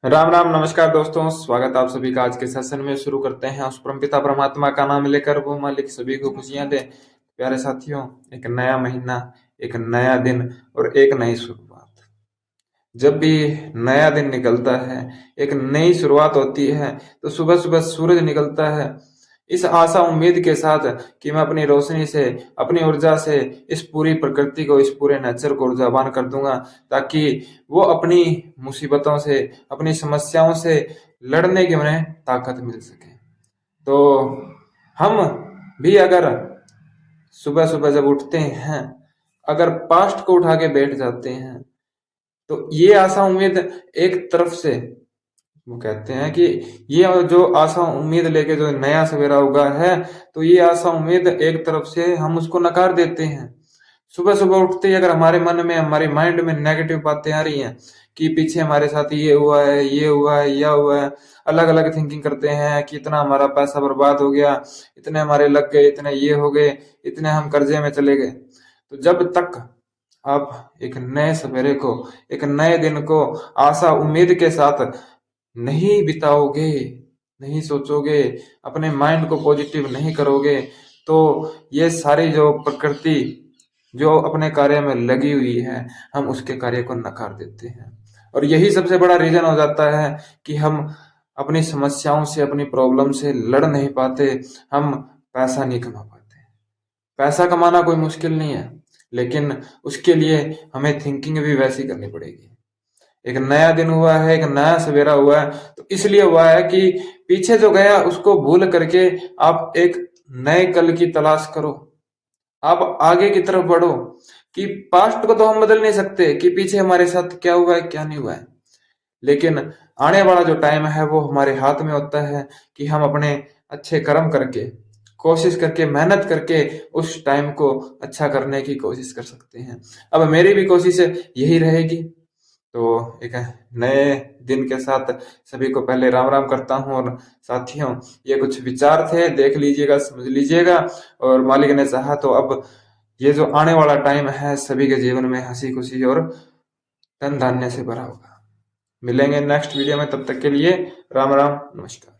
राम राम, नमस्कार दोस्तों। स्वागत आप सभी का आज के सेशन में। शुरू करते हैं उस परमपिता परमात्मा का नाम लेकर, वो मालिक सभी को खुशियां दे। प्यारे साथियों, एक नया महीना, एक नया दिन और एक नई शुरुआत। जब भी नया दिन निकलता है, एक नई शुरुआत होती है, तो सुबह सुबह सूरज निकलता है इस आशा उम्मीद के साथ कि मैं अपनी रोशनी से, अपनी ऊर्जा से इस पूरी प्रकृति को, इस पूरे नेचर को ऊर्जावान कर दूंगा, ताकि वो अपनी मुसीबतों से, अपनी समस्याओं से लड़ने की उन्हें ताकत मिल सके। तो हम भी अगर सुबह सुबह जब उठते हैं, अगर पास्ट को उठा के बैठ जाते हैं, तो ये आशा उम्मीद एक तरफ से, वो कहते हैं कि ये जो आशा उम्मीद लेके जो नया सवेरा उगा है, तो ये आशा उम्मीद एक तरफ से हम उसको नकार देते हैं। सुबह सुबह उठते ही अगर हमारे मन में, हमारे माइंड में नेगेटिव बातें आ रही हैं कि पीछे हमारे साथ ये हुआ है, ये हुआ है, यह हुआ है, अलग अलग थिंकिंग करते हैं कि इतना हमारा पैसा बर्बाद हो गया, इतने हमारे लग गए, इतने ये हो गए, इतने हम कर्जे में चले गए। तो जब तक आप एक नए सवेरे को, एक नए दिन को आशा उम्मीद के साथ नहीं बिताओगे, नहीं सोचोगे, अपने माइंड को पॉजिटिव नहीं करोगे, तो ये सारी जो प्रकृति जो अपने कार्य में लगी हुई है, हम उसके कार्य को नकार देते हैं। और यही सबसे बड़ा रीजन हो जाता है कि हम अपनी समस्याओं से, अपनी प्रॉब्लम से लड़ नहीं पाते, हम पैसा नहीं कमा पाते। पैसा कमाना कोई मुश्किल नहीं है, लेकिन उसके लिए हमें थिंकिंग भी वैसी करनी पड़ेगी। एक नया दिन हुआ है, एक नया सवेरा हुआ है, तो इसलिए हुआ है कि पीछे जो गया उसको भूल करके आप एक नए कल की तलाश करो, आप आगे की तरफ बढ़ो। कि पास्ट को तो हम बदल नहीं सकते कि पीछे हमारे साथ क्या हुआ है, क्या नहीं हुआ है, लेकिन आने वाला जो टाइम है वो हमारे हाथ में होता है कि हम अपने अच्छे कर्म करके, कोशिश करके, मेहनत करके उस टाइम को अच्छा करने की कोशिश कर सकते हैं। अब मेरी भी कोशिश यही रहेगी। तो एक नए दिन के साथ सभी को पहले राम राम करता हूँ। और साथियों, ये कुछ विचार थे, देख लीजिएगा, समझ लीजिएगा। और मालिक ने चाहा तो अब ये जो आने वाला टाइम है, सभी के जीवन में हंसी खुशी और धन धान्य से भरा होगा। मिलेंगे नेक्स्ट वीडियो में, तब तक के लिए राम राम, नमस्कार।